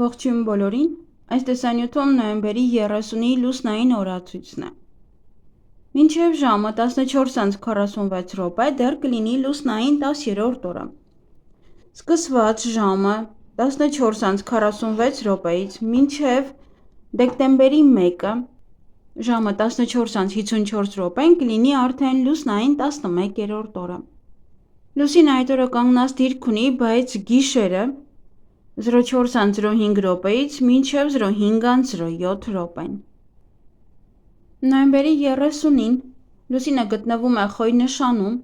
Ողջույն բոլորին, այս տեսանյութում նոյեմբերի 30-ի լուսնային օրացույցն է։ Մինչև ժամը 14:46 դեռ կլինի լուսնային 10-րդ օրը։ Սկսված ժամը 14:46-ից մինչև դեկտեմբերի 1-ը ժամը 14:54 կլինի արդեն լուսնային 11-րդ օրը։ Լուսինը այդ օրը կանգնած դիրք ունի, բայց գիշերը 04:05-ից մինչև 05:07 Նոյեմբերի 30-ին լուսինը գտնվում է Խոյ նշանում,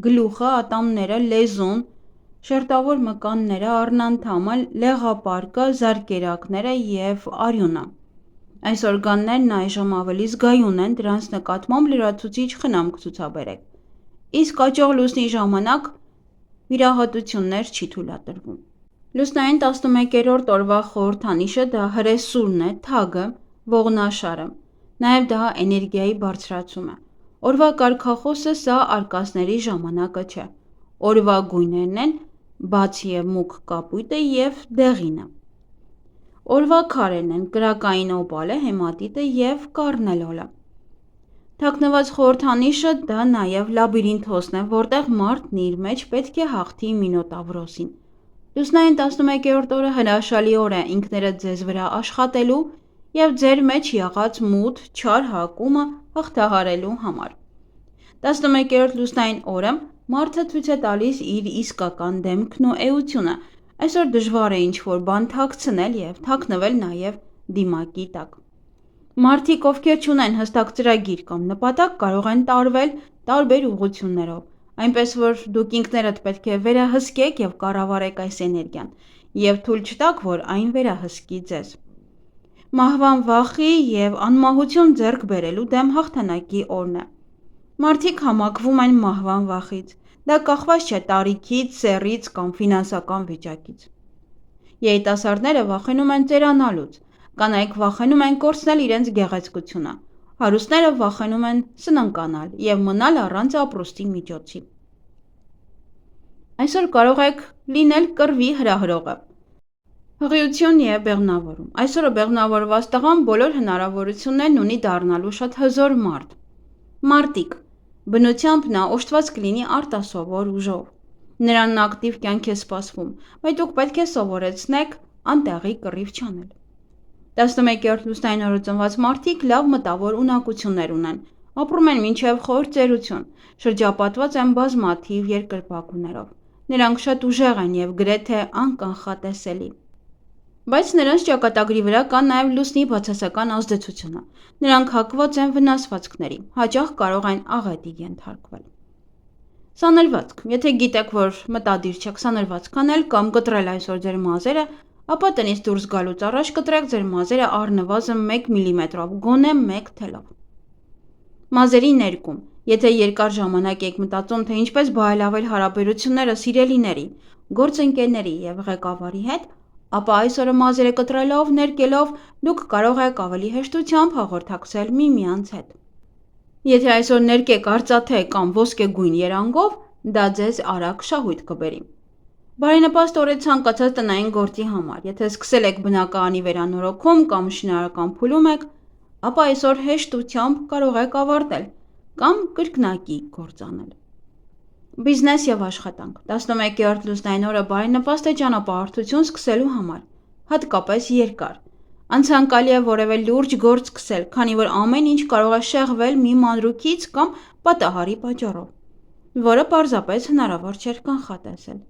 գլուխը, ատամները, լեզուն, շերտավոր մկանները, առնանդամը, լեղապարկը, զարկերակները և արյունը։ Այս օրգաններն այժմ ավելի զգայուն են, դրանց նկատմամբ լրացուցիչ խնամք ցուցաբերեք, իսկ աճող լուսնի ժամանակ վիրահատություններ չի թույլատրվում։ Լուսնային 11-րդ օրվա խորհրդանիշը դա հրեսուրն է, թագը, ողնաշարը, նաև դա էներգիայի բարձրացում է։ Օրվա կարգախոսը սա արկածների ժամանակը չէ։ Օրվա գույներն են բաց և մուգ կապույտը և դեղինը։ Օրվա քարերն են կրակային օպալը, հեմատիտը և կարնելոլը։ Թաքնված խորհրդանիշը դա նաև լաբիրինթոսն է, որտեղ մարդն իր մեջ պետք է հաղթի մինոտավրոսին։ Լուսնային 11-րդ օրը հրաշալի օր է ինքներդ ձեզ վրա աշխատելու և ձեր մեջ եղած մութ, չար հակումը հաղթահարելու համար։ 11-րդ լուսնային օրը մարդը ցույց է տալիս իր իսկական դեմքն ու էությունը։ Այսօր դժվար է ինչ-որ բան թաքցնել և թաքնվել նաև դիմակի տակ։ Մարդիկ, ովքեր չունեն հստակ ծրագիր կամ նպատակ, կարող են տարվել տարբեր ուղղություններով, այնպես որ դուք ինքներդ պետք է վերահսկեք և կառավարեք այս էներգիան և թույլ չտաք, որ այն վերահսկի ձեզ։ Մահվան վախի և անմահություն ձեռք բերելու դեմ հաղթանակի օրն է։ Մարդիկ համակվում են մահվան վախից։ Դա կախված չէ տարիքից, սեռից կամ ֆինանսական վիճակից։ Երիտասարդները վախենում են ծերանալուց, կանայք վախենում են կորցնել իրենց գեղեցկությունը, հարուստները վախենում են սննկանալ և մնալ առանց ապրուստի միջոցի։ Այսօր կարող եք լինել կռվի հրահրողը։ Հղիություն և բեղմնավորում։ Այսօրը բեղմնավորված տղան բոլոր հնարավորություններն ունի դառնալու շատ հզոր մարդ։ Մարտիկ։ Բնությամբ նա օժտված կլինի արտասովոր ուժով։ Նրան ակտիվ կյանք է սպասվում, բայց դուք պետք է սովորեցնեք անտեղի կռիվ չանել։ 11-րդ լուսնային օրը ծնված մարդիկ լավ մտավոր ունակություններ ունեն, ապրում են մինչև խոր ծերություն, շրջապատված են բազմաթիվ երկրպագուներով։ Նրանք շատ ուժեղ են և գրեթե անկանխատեսելի։ Բայց նրանց ճակատագրի վրա կա նաև լուսնի բացասական ազդեցությունը։ Նրանք հակված են վնասվածքների, հաճախ կարող են աղետի ենթարկվել։ Սանրվածք։ Եթե գիտեք, որ մտադիր չեք սանրվածք անել կամ կտրել այսօր ձեր մազերը, ապա տնից դուրս գալուց առաջ կտրեք ձեր մազերը առնվազն 1 մմ-ով, գոնե 1 թելով։ Մազերի ներկում։ Եթե երկար ժամանակ եք մտածում, թե ինչպես բարելավել հարաբերությունները սիրելիների, գործընկերների և ղեկավարի հետ, ապա այսօրը մազերը կտրելով, ներկելով դուք կարող եք ավելի հեշտությամբ հաղորդակցել միմյանց հետ։ Եթե այսօր ներկեք արծաթե կամ ոսկեգույն երանգով, դա ձեզ արագ շահույթ կբերի։ Բարենպաստ օր է ցանկացած տնային գործի համար։ Եթե սկսել եք բնակարանի վերանորոգում կամ շինարարական փուլում եք, ապա այսօր հեշտությամբ կարող եք ավարտել կամ կրկնակի գործ անել։ Բիզնես և աշխատանք։ 11-րդ լուսնային օրը բարենպաստ է ճանապարհորդություն սկսելու համար, հատկապես երկար։ Անցանկալի է որևէ լուրջ գործ սկսել, քանի որ ամեն ինչ կարող է շեղվել մի մանրուքից կամ պատահարի պատճառով, որը պարզապես հնարավոր չէր կանխատեսել։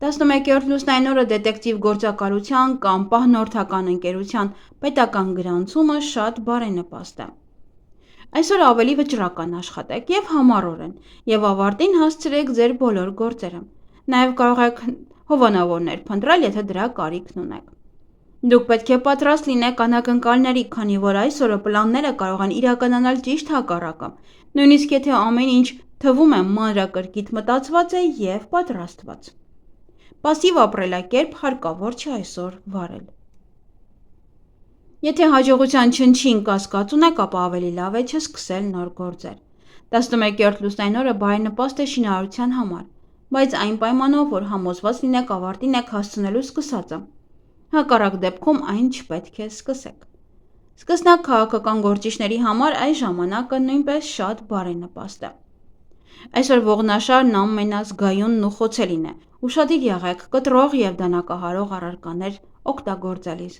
11-րդ լուսնային օրը դետեկտիվ գործակալության կամ պահնորդական ընկերության պետական գրանցումը շատ բարենպաստ է։ Այսօր ավելի վճռական աշխատեք և համառորեն և ավարտին հասցրեք ձեր բոլոր գործերը։ Նաև կարող եք հովանավորներ փնտրել, եթե դրա կարիքն ունեք։ Դուք պետք է պատրաստ լինեք անակնկալների, քանի որ այսօրը պլանները կարող են իրականանալ ճիշտ հակառակը, նույնիսկ եթե ամեն ինչ թվում է մանրակրկիտ մտածված է և պատրաստված։ Պասիվ ապրելակերպ հարկավոր չէ այսօր վարել։ Եթե հաջողության չնչին կասկած ունեք, ապա ավելի լավ է չսկսել նոր գործեր։ 11-րդ լուսնային օրը բարենպաստ է շինարարության համար, բայց այն պայմանով, որ համոզված լինեք ավարտին եք հասցնելու սկսածը։ Հակառակ դեպքում այն չպետք է սկսեք։ Սկսնակ քաղաքական գործիչների համար այս ժամանակը նույնպես շատ բարենպաստ է։ Այսօր ողնաշարն ամենազգայունն ու խոցելին է։ Ուշադիր եղեք կտրող և դանակահարող առարկաներ օգտագործելիս։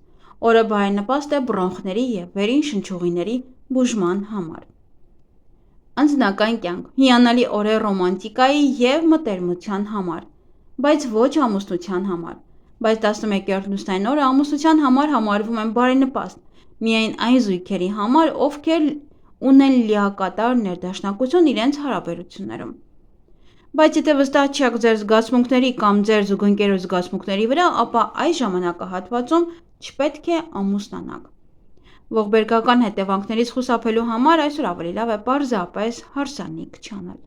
Օրը բարենպաստ է բրոնխների և վերին շնչուղիների բուժման համար։ Անձնական կյանք՝ հիանալի օր է ռոմանտիկայի և մտերմության համար, բայց ոչ ամուսնության համար։ Բայց 11-րդ լուսնային օրը ամուսնության համար համարվում են բարենպաստ միայն այն զույգերի համար, ովքեր ունեն լիակատար ներդաշնակություն իրենց հարաբերություններում։ Բայց եթե վստահ չեք ձեր զգացմունքների կամ ձեր զուգընկերոջ զգացմունքների վրա, ապա այս ժամանակահատվածում չպետք է ամուսնանաք։ Ողբերգական հետևանքներից խուսափելու համար այսօր ավելի լավ է պարզապես հարսանիք չանել։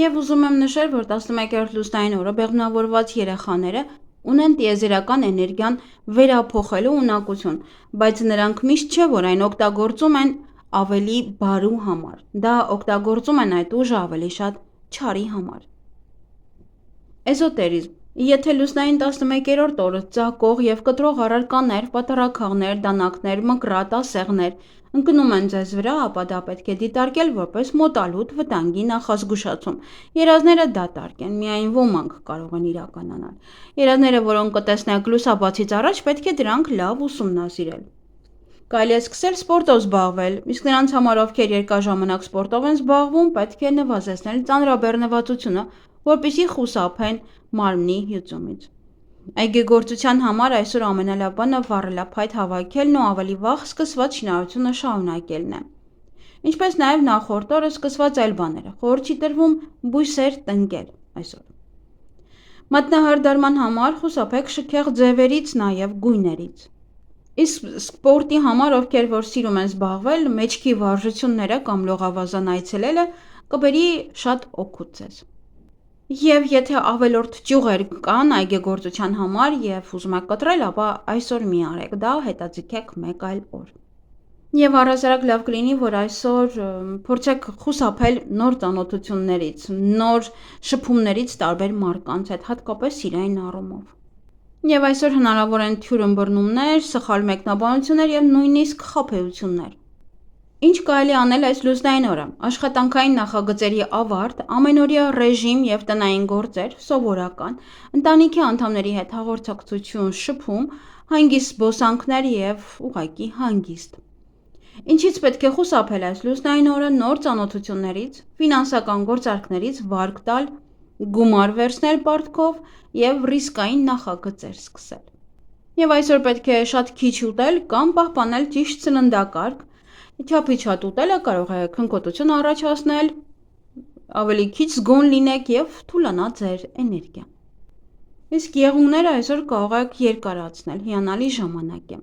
Եվ ուզում եմ նշել, որ 11-րդ լուսնային օրը բեղմնավորված երեխաները ունեն տիեզերական էներգիան վերափոխելու ունակություն, բայց նրանք միշտ չէ, որ այն օգտագործում են ավելի բարու համար, դա օգտագործում են այդ ուժը ավելի շատ չարի համար։ Էզոտերիզմ։ Եթե լուսնային 11-րդ օրը ծակող և կտրող առարկաներ, պատառաքաղներ, դանակներ, մկրատ, ասեղներ ընկնում են ձեզ վրա, ապա դա պետք է դիտարկել որպես մոտալուտ վտանգի նախազգուշացում։ Երազները դատարկ են, միայն ոմանք կարող են իրականանալ։ Երազները, որոնք կտեսնեք լուսաբացից առաջ, պետք է դրանք լավ ուսումնասիրել։ Կարելի է սկսել սպորտով զբաղվել, իսկ նրանց համար, ովքեր երկար ժամանակ սպորտով են զբաղվում, պետք է նվազեցնել ծանրաբեռնվածությունը, որպեսզի խուսափեն մարմնի հյուծումից։ Այգեգործության համար այսօր ամենալավ բանը վառելափայտ հավաքելն ու ավելի վաղ սկսված շինարարությունը շարունակելն է։ Ինչպես նաև նախորդ օրը սկսված այլ բաները, խորհուրդ չի տրվում բույսեր տնկել այսօր։ Մատնահարդարման համար խուսափեք շքեղ ձևերից, նաև գույներից։ Իսկ սպորտի համար, ովքեր որ սիրում են զբաղվել, մեջքի վարժությունները կամ լողավազան այցելելը կբերի շատ օգուտ ձեզ։ Եվ եթե ավելորդ ճյուղեր կան այգեգործության համար և ուզում եք կտրել, ապա այսօր մի արեք դա, հետաձգեք մեկ այլ օր։ Եվ առհասարակ լավ կլինի, որ այսօր փորձեք խուսափել նոր ծանոթություններից, նոր շփումներից տարբեր մարդկանց հետ, հատկապես սիրային առումով։ Եվ այսօր հնարավոր են թյուրըմբռնումներ, սխալ մեկնաբանություններ և նույնիսկ խաբեություններ։ Ինչ կարելի անել այս լուսնային օրը։ Աշխատանքային նախագծերի ավարտ, ամենօրյա ռեժիմ և տնային գործեր, սովորական, ընտանիքի անդամների հետ հաղորդակցություն, շփում, հանգիստ զբոսանքներ և ուղղակի հանգիստ։ Ինչից պետք է խուսափել այս լուսնային օրը՝ նոր ծանոթություններից, ֆինանսական գործարքներից, վարկ տալ, գումար վերցնել պարտքով և ռիսկային նախագծեր սկսել։ Եվ այսօր պետք է շատ քիչ ուտել կամ պահպանել ճիշտ սննդակարգ, չափիչատ ուտելը կարող է քնկոտություն առաջացնել, ավելի քիչ զգոն լինեք և թուլանա ձեր էներգիան։ Իսկ եղունգները այսօր կարող եք երկարացնել, հիանալի ժամանակ է։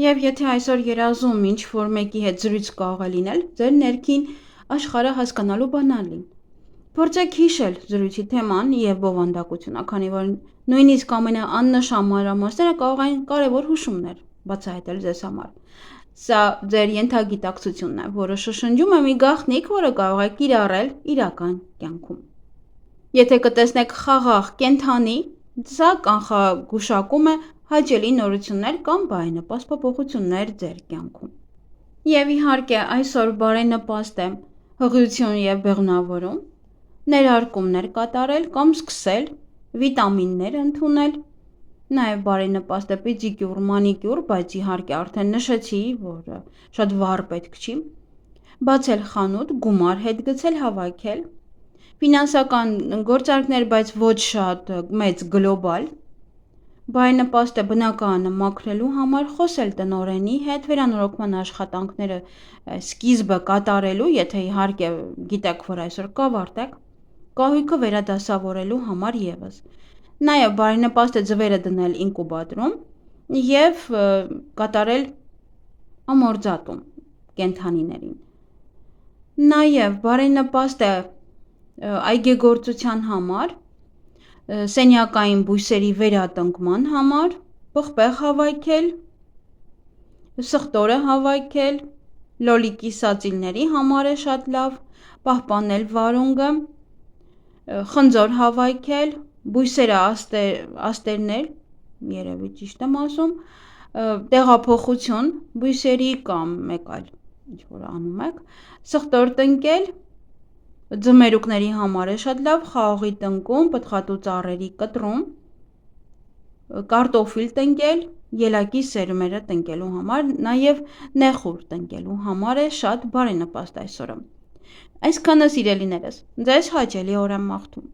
Եվ եթե այսօր երազում ինչ-որ մեկի հետ զրույց կարող է լինել, ձեր ներքին աշխարհը հասկանալու բանալին։ Փորձեք հիշել զրույցի թեման և բովանդակությունը, քանի որ նույնիսկ ամենաաննշան մանրամասները կարող են կարևոր հուշումներ բացահայտել ձեզ համար։ Սա ձեր ենթագիտակցությունն է, որը շշնջում է մի գաղտնիք, որը կարող եք կիրառել իրական կյանքում։ Եթե կտեսնեք խաղաղ կենդանի, սա կանխագուշակում է հաճելի նորություններ կամ բարենպաստ փոփոխություններ ձեր կյանքում։ Եվ իհարկե այսօր բարենպաստ է հղիություն և բեղմնավորում, ներարկումներ կատարել կամ սկսել, վիտամիններ ընդունել, նաև բարենպաստ է պեդիկյուր, մանիկյուր, բայց իհարկե արդեն նշեցի, որ շատ վառ պետք չի, բացել խանութ, գումար հետ գցել, հավաքել, ֆինանսական գործարքներ, բայց ոչ շատ մեծ գլոբալ, բարենպաստ է բնակարանը մաքրելու համար, խոսել տնօրենի հետ, վերանորոգման աշխատանքները սկիզբը կատարելու, եթե իհարկե գիտեք, որ այսօր կավարտեք, կահույքը վերադասավորելու համար ևս։ Նաև բարենպաստ է ձվերը դնել ինկուբատորում և կատարել ամորձատում կենդանիներին։ Նաև բարենպաստ է այգեգործության համար, սենյակային բույսերի վերատնկման համար, պղպեղ հավաքել, սխտորը հավաքել, լոլիկի սածիլների համար է շատ լավ, պահպանել վարունգը, խնձոր հավաքել, բույսերը աստերներ, երևի ճիշտ եմ ասում, տեղափոխություն բույսերի կամ մեկ այլ ինչ-որ անում եք, սխտոր տնկել, ձմերուկների համար է շատ լավ, խաղողի տնկում, պտղատու ծառերի կտրում, կարտոֆիլ տնկել, ելակի սերմերը տնկելու համար, նաև նեխուր տնկելու համար է շատ բարենպաստ այս օրը։ Այսքանը սիրելիներս, ձեզ հաճելի օր եմ մաղթում։